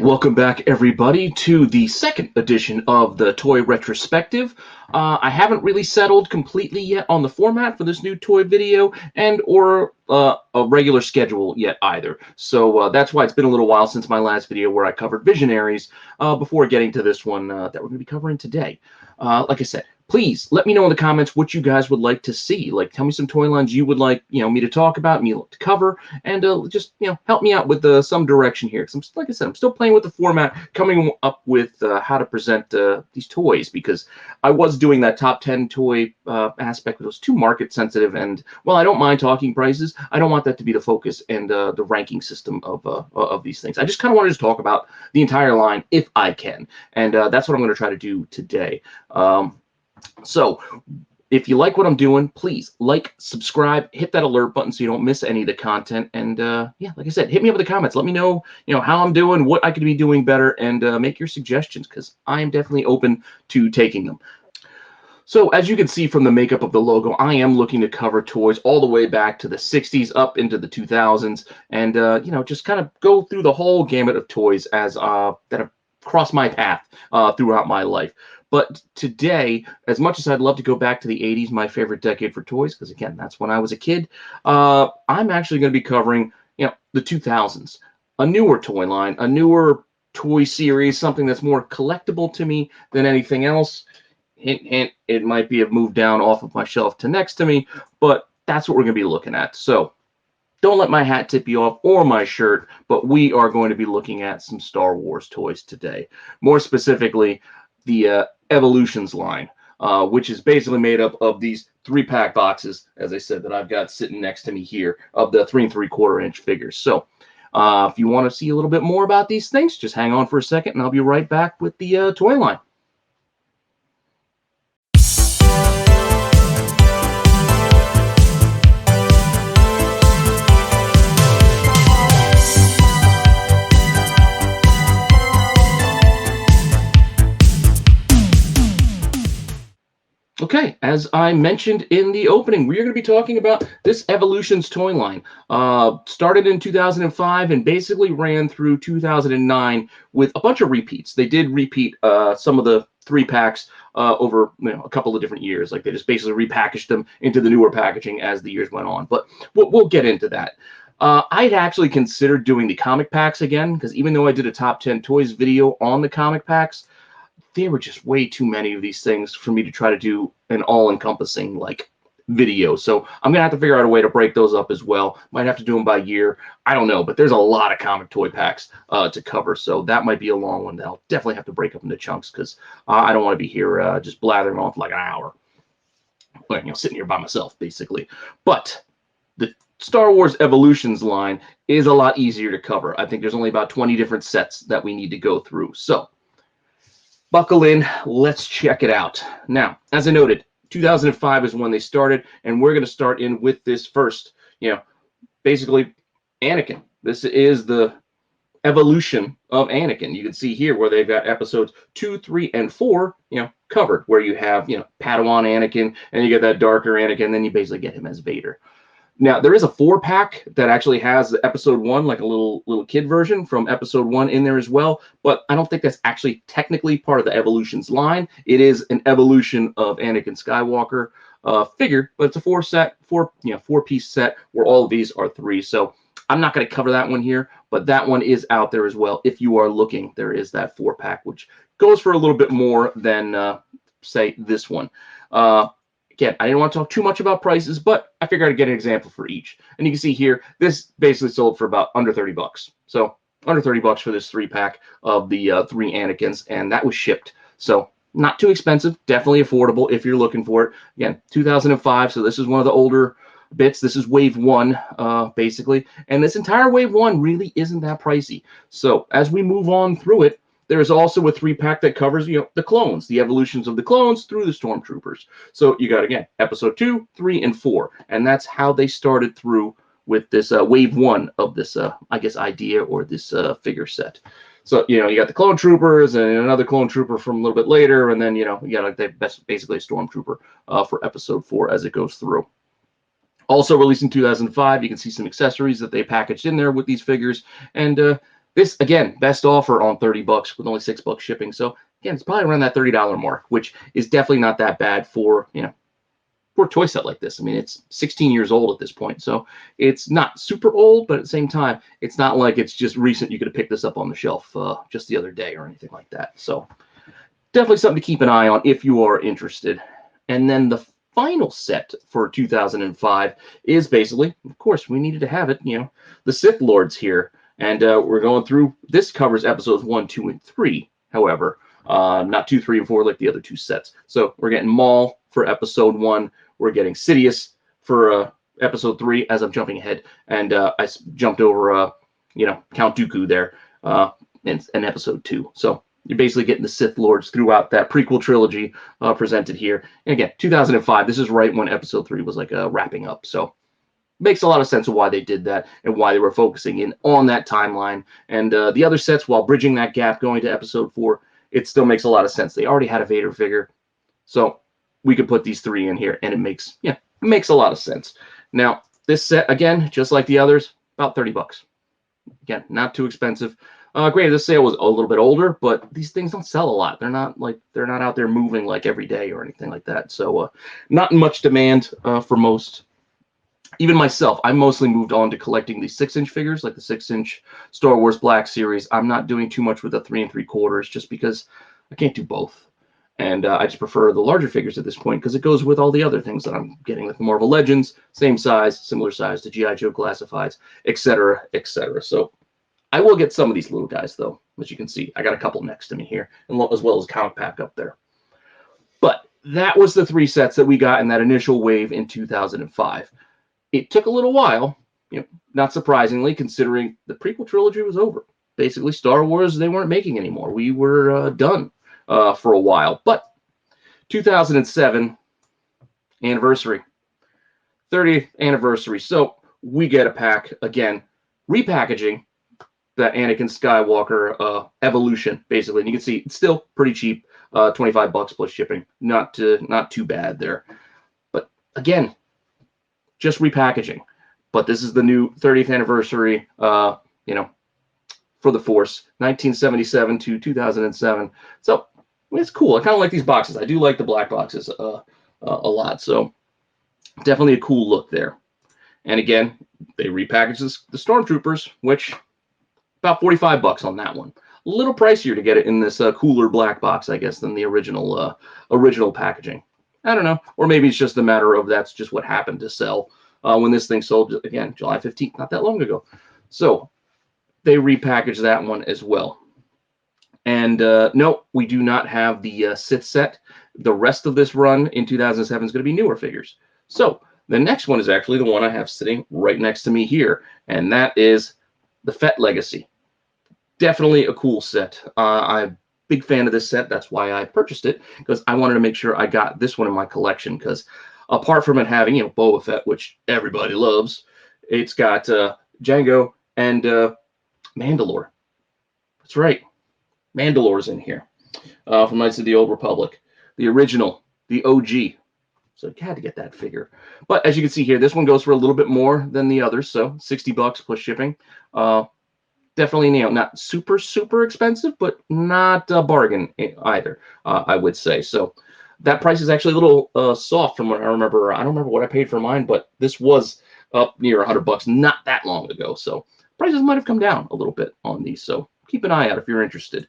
right, welcome back everybody to the second edition of the Toy Retrospective. I haven't really settled completely yet on the format for this new toy video or a regular schedule yet either. So that's why it's been a little while since my last video where I covered Visionaries before getting to this one that we're going to be covering today. Like I said, please let me know in the comments what you guys would like to see. Like, tell me some toy lines you would like, me to talk about, me to cover, and just, help me out with some direction here. Because like I said, I'm still playing with the format, coming up with how to present these toys, because I was doing that top 10 toy aspect, but it was too market sensitive. And while I don't mind talking prices, I don't want that to be the focus and the ranking system of these things. I just kind of wanted to talk about the entire line if I can, and that's what I'm going to try to do today. So if you like what I'm doing, please like, subscribe, hit that alert button so you don't miss any of the content. And yeah, like I said, hit me up in the comments. Let me know, how I'm doing, what I could be doing better, and make your suggestions, because I am definitely open to taking them. So as you can see from the makeup of the logo, I am looking to cover toys all the way back to the 60s up into the 2000s, and just kind of go through the whole gamut of toys as that have crossed my path throughout my life. But today, as much as I'd love to go back to the 80s, my favorite decade for toys, because again, that's when I was a kid, I'm actually going to be covering, the 2000s, a newer toy line, a newer toy series, something that's more collectible to me than anything else. Hint, hint, it might be moved down off of my shelf to next to me, but that's what we're going to be looking at. So don't let my hat tip you off, or my shirt, but we are going to be looking at some Star Wars toys today. More specifically, the Evolutions line, which is basically made up of these 3-pack boxes, as I said, that I've got sitting next to me here, of the 3 3/4-inch figures. So if you want to see a little bit more about these things, just hang on for a second, and I'll be right back with the toy line. Okay, as I mentioned in the opening, we're going to be talking about this Evolutions toy line. Started in 2005 and basically ran through 2009 with a bunch of repeats. They did repeat some of the 3-packs over a couple of different years. Like, they just basically repackaged them into the newer packaging as the years went on. But we'll get into that. I'd actually considered doing the comic packs again, because even though I did a top 10 toys video on the comic packs, there were just way too many of these things for me to try to do an all-encompassing video. So I'm gonna have to figure out a way to break those up as well. Might have to do them by year. I don't know, but there's a lot of comic toy packs to cover, so that might be a long one that I'll definitely have to break up into chunks, because I don't want to be here just blathering on for like an hour, sitting here by myself basically. But the Star Wars Evolutions line is a lot easier to cover. I think there's only about 20 different sets that we need to go through. So buckle in, let's check it out. Now, as I noted, 2005 is when they started, and we're going to start in with this first, basically Anakin. This is the evolution of Anakin. You can see here where they've got episodes 2, 3, and 4, covered, where you have, Padawan Anakin, and you get that darker Anakin, and then you basically get him as Vader. Now, there is a 4-pack that actually has the episode 1, like a little kid version from episode 1 in there as well, but I don't think that's actually technically part of the Evolutions line. It is an evolution of Anakin Skywalker figure, but it's a 4-piece set where all of these are 3. So I'm not going to cover that one here, but that one is out there as well. If you are looking, there is that 4-pack, which goes for a little bit more than, say, this one. Again, I didn't want to talk too much about prices, but I figured I'd get an example for each. And you can see here, this basically sold for about under 30 bucks. So under 30 bucks for this 3-pack of the 3 Anakins, and that was shipped. So not too expensive, definitely affordable if you're looking for it. Again, 2005, so this is one of the older bits. This is wave 1, basically. And this entire wave 1 really isn't that pricey. So as we move on through it, there is also a 3-pack that covers, the clones, the evolutions of the clones through the stormtroopers. So you got, again, episode 2, 3, and 4. And that's how they started through with this wave 1 of this, I guess, idea or this figure set. So, you got the clone troopers and another clone trooper from a little bit later. And then, you got basically a stormtrooper for episode 4 as it goes through. Also released in 2005, you can see some accessories that they packaged in there with these figures. And This, again, best offer on 30 bucks with only $6 shipping. So again, it's probably around that $30 mark, which is definitely not that bad for, for a toy set like this. I mean, it's 16 years old at this point, so it's not super old, but at the same time, it's not like it's just recent. You could have picked this up on the shelf just the other day or anything like that. So definitely something to keep an eye on if you are interested. And then the final set for 2005 is basically, of course, we needed to have it, the Sith Lords here. And we're going through, this covers episodes 1, 2, and 3, however, not 2, 3, and 4 like the other two sets. So we're getting Maul for episode 1. We're getting Sidious for episode 3 as I'm jumping ahead. And I jumped over, Count Dooku there in episode 2. So you're basically getting the Sith Lords throughout that prequel trilogy presented here. And again, 2005, this is right when episode 3 was like wrapping up. So makes a lot of sense of why they did that and why they were focusing in on that timeline. And the other sets, while bridging that gap going to episode 4, it still makes a lot of sense. They already had a Vader figure, so we could put these 3 in here, and it makes a lot of sense. Now, this set, again, just like the others, about 30 bucks. Again, not too expensive. Granted, this sale was a little bit older, but these things don't sell a lot. They're not out there moving like every day or anything like that. So not much demand for most. Even myself, I mostly moved on to collecting the 6-inch figures, like the 6-inch Star Wars Black Series. I'm not doing too much with the 3 3/4 just because I can't do both. And I just prefer the larger figures at this point because it goes with all the other things that I'm getting, like the Marvel Legends, same size, similar size to G.I. Joe Classifieds, etc., etc. So I will get some of these little guys, though, as you can see. I got a couple next to me here, as well as Comic Pack up there. But that was the 3 sets that we got in that initial wave in 2005. It took a little while, not surprisingly, considering the prequel trilogy was over. Basically, Star Wars, they weren't making anymore. We were done for a while. But 2007 anniversary, 30th anniversary. So we get a pack, again, repackaging that Anakin Skywalker evolution, basically. And you can see it's still pretty cheap, 25 bucks plus shipping. Not too bad there. But again, just repackaging. But this is the new 30th anniversary, for the Force, 1977 to 2007. So it's cool. I kind of like these boxes. I do like the black boxes a lot. So definitely a cool look there. And again, they repackaged the Stormtroopers, which about 45 bucks on that one. A little pricier to get it in this cooler black box, I guess, than the original packaging. I don't know. Or maybe it's just a matter of that's just what happened to sell when this thing sold, again, July 15th, not that long ago. So they repackaged that one as well. And no, we do not have the Sith set. The rest of this run in 2007 is going to be newer figures. So the next one is actually the one I have sitting right next to me here, and that is the Fett Legacy. Definitely a cool set. I'm a big fan of this set. That's why I purchased it, because I wanted to make sure I got this one in my collection, because apart from it having, Boba Fett, which everybody loves, it's got Jango and Mandalore. That's right. Mandalore's in here from Knights of the Old Republic. The original, the OG. So you had to get that figure. But as you can see here, this one goes for a little bit more than the others. So 60 bucks plus shipping. Definitely, not super, super expensive, but not a bargain either, I would say. So that price is actually a little soft from what I remember. I don't remember what I paid for mine, but this was up near 100 bucks not that long ago. So prices might have come down a little bit on these. So keep an eye out if you're interested.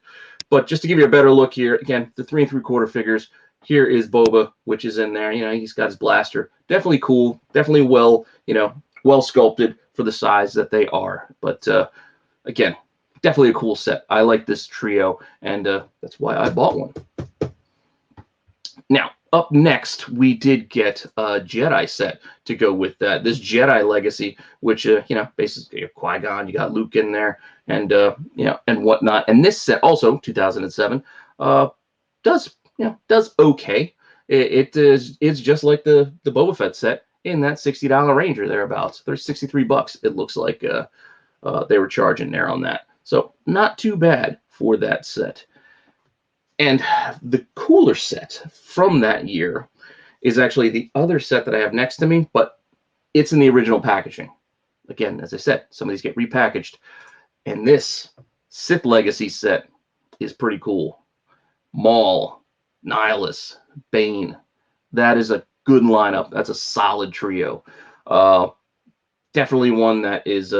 But just to give you a better look here, again, the 3 3/4 figures. Here is Boba, which is in there. He's got his blaster. Definitely cool. Definitely well sculpted for the size that they are. But again, definitely a cool set. I like this trio, and that's why I bought one. Now, up next, we did get a Jedi set to go with that. This Jedi Legacy, which, basically you have Qui-Gon, you got Luke in there, and, and whatnot. And this set, also 2007, does okay. It's just like the Boba Fett set in that $60 range or thereabouts. There's 63 bucks. It looks like they were charging there on that. So not too bad for that set. And the cooler set from that year is actually the other set that I have next to me, but it's in the original packaging. Again, as I said, some of these get repackaged. And this Sith Legacy set is pretty cool. Maul, Nihilus, Bane. That is a good lineup. That's a solid trio. Definitely one that is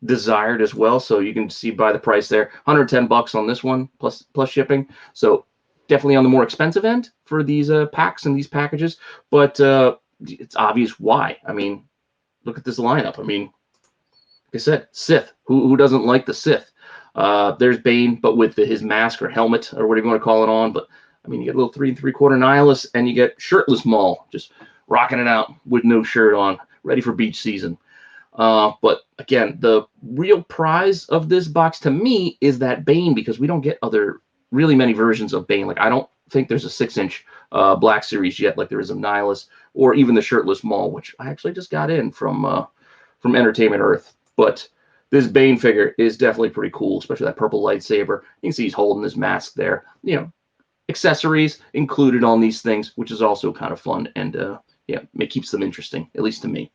desired as well. So you can see by the price there, $110 on this one plus shipping. So definitely on the more expensive end for these packs and these packages. But it's obvious why. I mean, look at this lineup. I mean, like I said, Sith. Who doesn't like the Sith? There's Bane, but with his mask or helmet or whatever you want to call it on. But I mean, you get a little 3 3/4 Nihilus, and you get shirtless Maul, just rocking it out with no shirt on, ready for beach season. But again, the real prize of this box to me is that Bane, because we don't get really many versions of Bane. Like, I don't think there's a 6-inch Black Series yet, like there is of Nihilus, or even the shirtless Maul, which I actually just got in from Entertainment Earth. But this Bane figure is definitely pretty cool, especially that purple lightsaber. You can see he's holding his mask there. You know, accessories included on these things, which is also kind of fun, and yeah, it keeps them interesting, at least to me.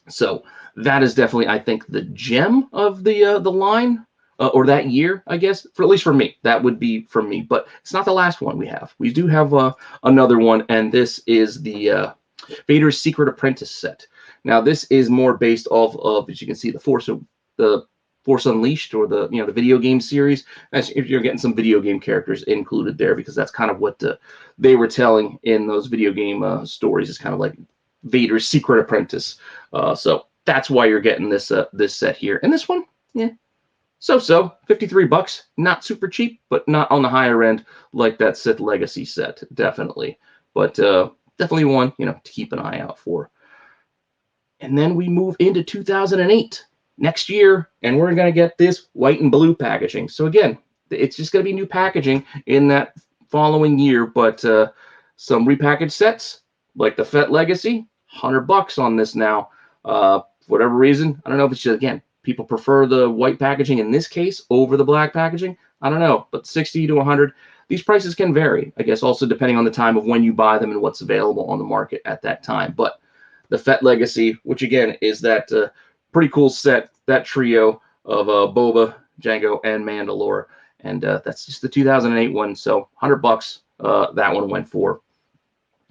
So that is definitely, I think, the gem of the line, or that year, I guess, for at least for me. That would be for me, but it's not the last one we have. We do have another one, and this is the Vader's Secret Apprentice set. Now, this is more based off of, as you can see, the Force Unleashed, or the the video game series. If you're getting some video game characters included there, because that's kind of what they were telling in those video game stories. It's kind of like Vader's Secret Apprentice. So that's why you're getting this this set here. And this one, yeah, so $53, not super cheap, but not on the higher end like that Sith Legacy set, definitely. But definitely one to keep an eye out for. And then we move into 2008, next year, and we're going to get this white and blue packaging. So again, it's just going to be new packaging in that following year, but some repackaged sets like the Fett Legacy, $100 on this now. For whatever reason, I don't know if it's just, again, people prefer the white packaging in this case over the black packaging. I don't know, but 60 to 100. These prices can vary, I guess, also depending on the time of when you buy them and what's available on the market at that time. But the Fett Legacy, which again is that pretty cool set, that trio of Boba, Jango, and Mandalore, and that's just the 2008 one. So $100 that one went for,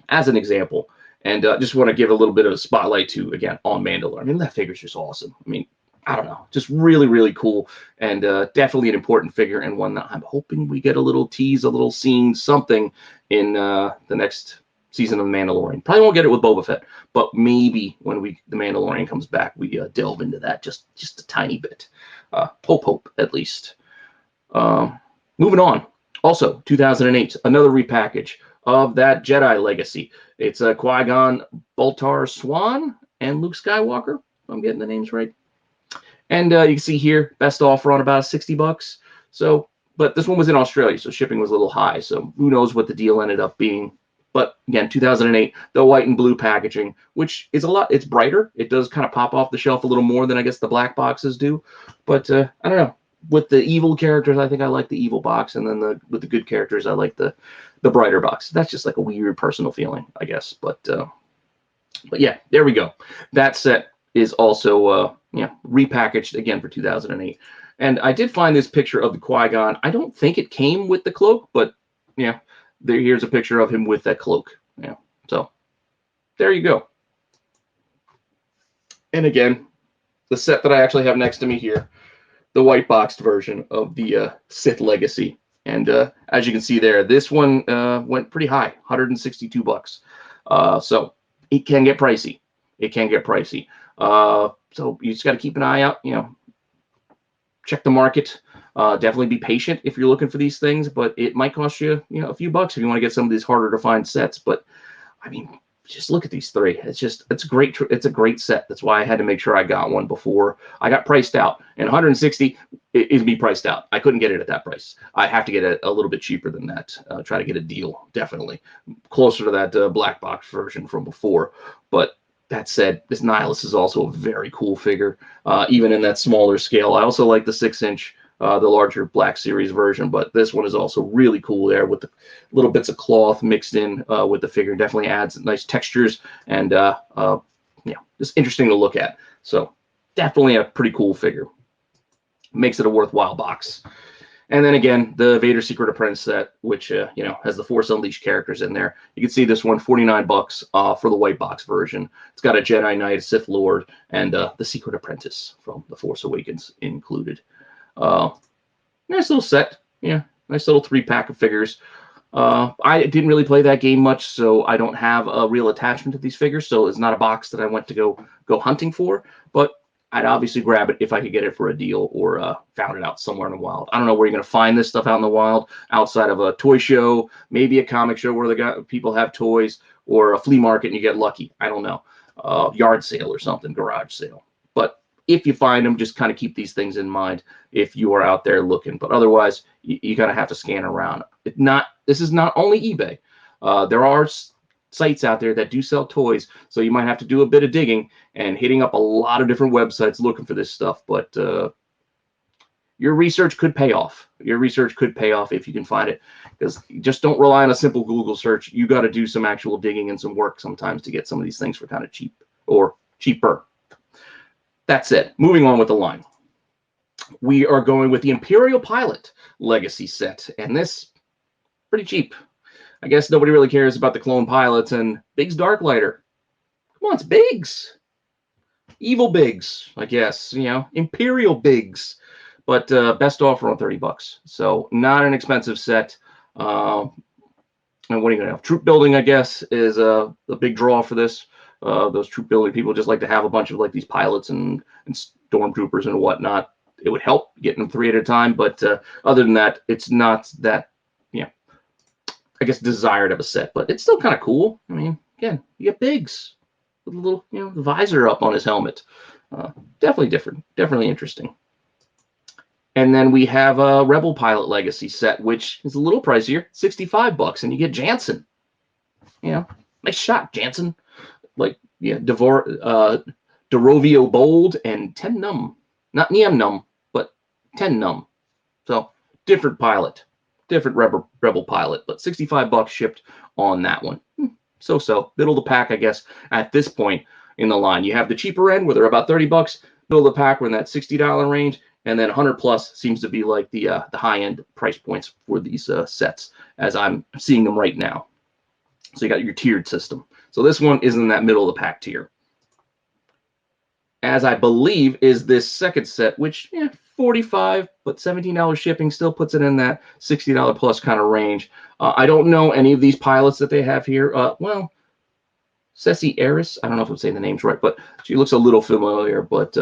as an example. And just want to give a little bit of a spotlight to, again, on Mandalore. I mean, that figure's just awesome. I mean, I don't know, just really, really cool, and definitely an important figure, and one that I'm hoping we get a little tease, a little scene, something in the next season of The Mandalorian. Probably won't get it with Boba Fett, but maybe when The Mandalorian comes back, we delve into that just a tiny bit. Hope, at least. Moving on. Also, 2008, another repackage of that Jedi Legacy. It's Qui-Gon, Baltar Swan, and Luke Skywalker. If I'm getting the names right. And you can see here, best offer on about $60. So, but this one was in Australia, so shipping was a little high. So who knows what the deal ended up being. But again, 2008, the white and blue packaging, which is a lot. It's brighter. It does kind of pop off the shelf a little more than I guess the black boxes do. But I don't know. With the evil characters, I think I like the evil box, and then with the good characters, I like the brighter box. That's just like a weird personal feeling, I guess. But yeah, there we go. That set is also repackaged again for 2008. And I did find this picture of the Qui-Gon. I don't think it came with the cloak, but yeah, here's a picture of him with that cloak. Yeah, so there you go. And again, the set that I actually have next to me here, the white boxed version of the Sith Legacy. And as you can see there, this one went pretty high, $162. So it can get pricey. It can get pricey. So you just got to keep an eye out, check the market. Definitely be patient if you're looking for these things, but it might cost you, a few bucks if you want to get some of these harder to find sets. But I mean, just look at these three. It's great. It's a great set. That's why I had to make sure I got one before I got priced out. And 160 is me priced out. I couldn't get it at that price. I have to get a little bit cheaper than that. Try to get a deal, definitely closer to that black box version from before. But that said, this Nihilus is also a very cool figure, even in that smaller scale. I also like the 6-inch, the larger Black Series version, but this one is also really cool there with the little bits of cloth mixed in with the figure. Definitely adds nice textures and just interesting to look at. So definitely a pretty cool figure. Makes it a worthwhile box. And then again, the Vader Secret Apprentice set, which has the Force Unleashed characters in there. You can see this one, $49 for the white box version. It's got a Jedi Knight, a Sith Lord, and the Secret Apprentice from The Force Awakens included. Nice little set. Yeah, nice little 3-pack of figures. I didn't really play that game much, so I don't have a real attachment to these figures. So it's not a box that I went to go hunting for, but I'd obviously grab it if I could get it for a deal or found it out somewhere in the wild. I don't know where you're going to find this stuff out in the wild, outside of a toy show, maybe a comic show where people have toys, or a flea market and you get lucky. I don't know. Yard sale or something, garage sale. But if you find them, just kind of keep these things in mind if you are out there looking. But otherwise, you kind of have to scan around. This is not only eBay. There are sites out there that do sell toys, so you might have to do a bit of digging and hitting up a lot of different websites looking for this stuff. But your research could pay off. Your research could pay off if you can find it, because just don't rely on a simple Google search. You got to do some actual digging and some work sometimes to get some of these things for kind of cheap or cheaper. That's it. Moving on with the line. We are going with the Imperial Pilot Legacy set, and this pretty cheap. I guess nobody really cares about the clone pilots and Biggs Darklighter. Come on, it's Biggs. Evil Biggs, I guess. Imperial Biggs. But best offer on $30. So not an expensive set. And what are you going to have? Troop building, I guess, is a big draw for this. Those troop building people just like to have a bunch of like these pilots and stormtroopers and whatnot. It would help getting them 3 at a time. But other than that, it's not that, I guess, desired of a set, but it's still kind of cool. I mean, again, you get Biggs with a little, visor up on his helmet. Definitely different, definitely interesting. And then we have a Rebel Pilot Legacy set, which is a little pricier, $65, and you get Jansen. Nice shot, Jansen. Like, Derovio Bold and Ten Num. Not Nien Num, but Ten Num. So, different pilot. Different Rebel pilot, but $65 shipped on that one. So middle of the pack, I guess, at this point in the line. You have the cheaper end where they're about $30. Middle of the pack, we're in that $60 range, and then 100 plus seems to be like the high end price points for these sets, as I'm seeing them right now. So you got your tiered system. So this one is in that middle of the pack tier, as I believe is this second set, which $45, but $17 shipping still puts it in that $60 plus kind of range. I don't know any of these pilots that they have here. Well, Ceci Eris, I don't know if I'm saying the names right, but she looks a little familiar. But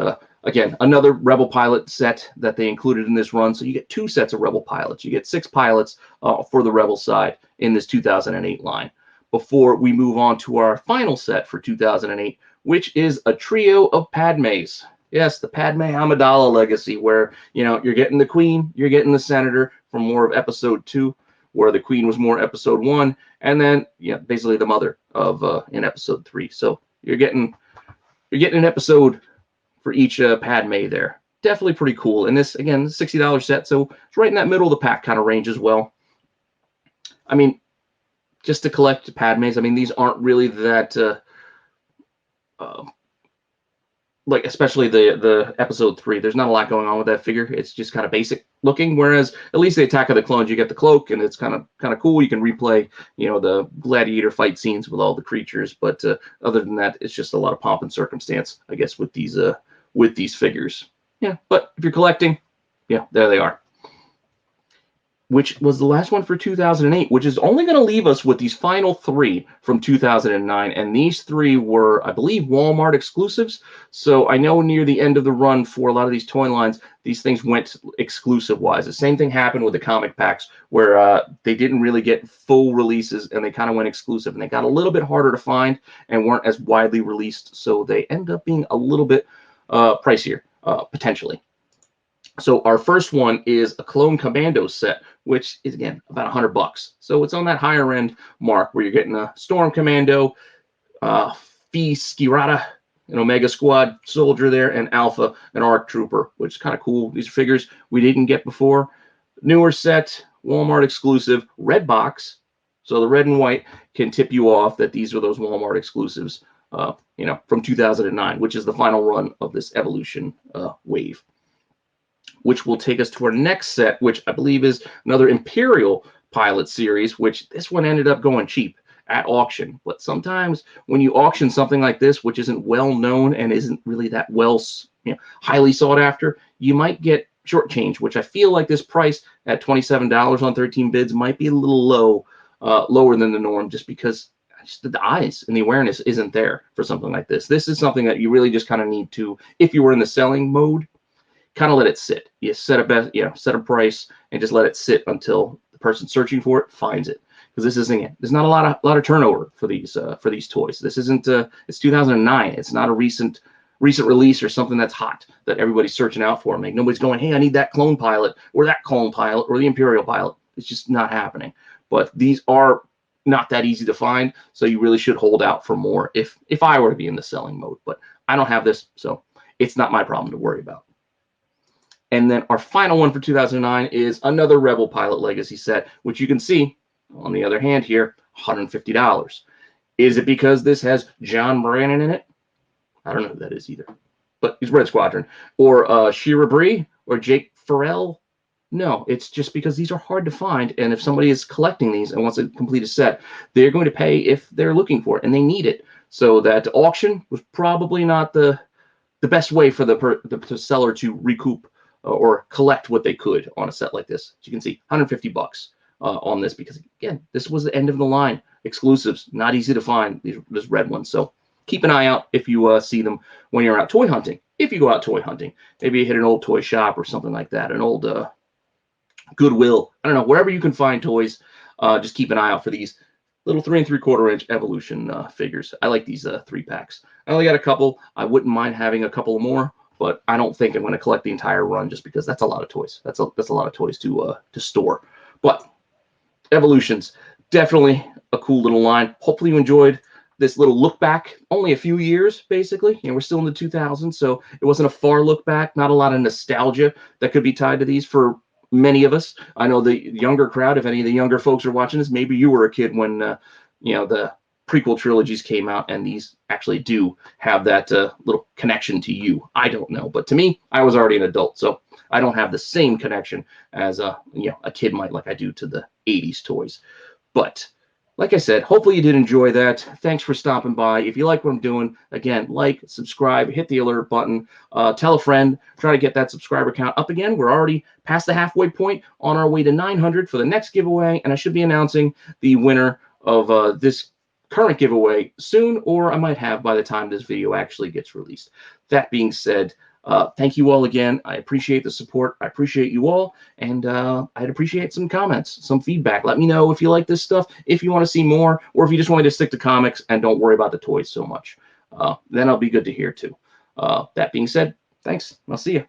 again, another Rebel pilot set that they included in this run. So you get 2 sets of Rebel pilots. You get 6 pilots for the Rebel side in this 2008 line. Before we move on to our final set for 2008, which is a trio of Padmes. Yes, the Padme Amidala Legacy, where, you're getting the Queen, you're getting the Senator from more of Episode 2, where the Queen was more Episode 1, and then, basically the mother of in Episode 3. So you're getting an episode for each Padme there. Definitely pretty cool. And this, again, $60 set, so it's right in that middle of the pack kind of range as well. I mean, just to collect Padmes, I mean, these aren't really that... like especially the Episode 3, there's not a lot going on with that figure. It's just kind of basic looking, whereas at least the Attack of the Clones, you get the cloak, and it's kind of cool. You can replay the gladiator fight scenes with all the creatures, but other than that, it's just a lot of pomp and circumstance, I guess, with these figures. But if you're collecting, there they are. Which was the last one for 2008, which is only going to leave us with these final 3 from 2009. And these 3 were, I believe, Walmart exclusives. So I know near the end of the run for a lot of these toy lines, these things went exclusive-wise. The same thing happened with the comic packs, where they didn't really get full releases, and they kind of went exclusive. And they got a little bit harder to find and weren't as widely released. So they end up being a little bit pricier, potentially. So our first one is a Clone Commando set, which is, again, about $100. So it's on that higher end mark where you're getting a Storm Commando, Fee Skirata, an Omega Squad soldier there, and Alpha, an ARC Trooper, which is kind of cool. These are figures we didn't get before. Newer set, Walmart exclusive, red box. So the red and white can tip you off that these are those Walmart exclusives, from 2009, which is the final run of this Evolution wave. which will take us to our next set, which I believe is another Imperial pilot series, which this one ended up going cheap at auction. But sometimes when you auction something like this, which isn't well known and isn't really that well, highly sought after, you might get shortchanged, which I feel like this price at $27 on 13 bids might be a little low, lower than the norm, just because just the eyes and the awareness isn't there for something like this. This is something that you really just kind of need to, if you were in the selling mode, kind of let it sit. You set a best, set a price and just let it sit until the person searching for it finds it. Because this isn't it. There's not a lot of turnover for these toys. This isn't. It's 2009. It's not a recent release or something that's hot that everybody's searching out for. Like nobody's going, hey, I need that clone pilot or that clone pilot or the Imperial pilot. It's just not happening. But these are not that easy to find, so you really should hold out for more if I were to be in the selling mode. But I don't have this, so it's not my problem to worry about. And then our final one for 2009 is another Rebel Pilot Legacy set, which you can see on the other hand here, $150. Is it because this has John Brannon in it? I don't know who that is either, but he's Red Squadron. Or Shira Bree or Jake Farrell? No, it's just because these are hard to find, and if somebody is collecting these and wants to complete a set, they're going to pay if they're looking for it, and they need it. So that auction was probably not the best way for the seller to recoup or collect what they could on a set like this. As you can see, $150 on this, because again, this was the end of the line. Exclusives, not easy to find, these red ones. So keep an eye out if you see them when you're out toy hunting. If you go out toy hunting, maybe you hit an old toy shop or something like that, an old Goodwill, I don't know, wherever you can find toys, just keep an eye out for these little 3 3/4 inch Evolution figures. I like these 3-packs. I only got a couple. I wouldn't mind having a couple more, but I don't think I'm going to collect the entire run just because that's a lot of toys. That's a lot of toys to store. But Evolutions, definitely a cool little line. Hopefully you enjoyed this little look back. Only a few years, basically. We're still in the 2000s, so it wasn't a far look back. Not a lot of nostalgia that could be tied to these for many of us. I know the younger crowd, if any of the younger folks are watching this, maybe you were a kid when the prequel trilogies came out, and these actually do have that little connection to you. I don't know, but to me, I was already an adult, so I don't have the same connection as a kid might, like I do to the 80s toys. But like I said, hopefully you did enjoy that. Thanks for stopping by. If you like what I'm doing, again, like, subscribe, hit the alert button, tell a friend, try to get that subscriber count up again. We're already past the halfway point, on our way to 900 for the next giveaway, and I should be announcing the winner of this current giveaway soon, or I might have by the time this video actually gets released. That being said, thank you all again. I appreciate the support. I appreciate you all, and I'd appreciate some comments, some feedback. Let me know if you like this stuff, if you want to see more, or if you just want me to stick to comics and don't worry about the toys so much. Then I'll be good to hear too. That being said, thanks. I'll see you.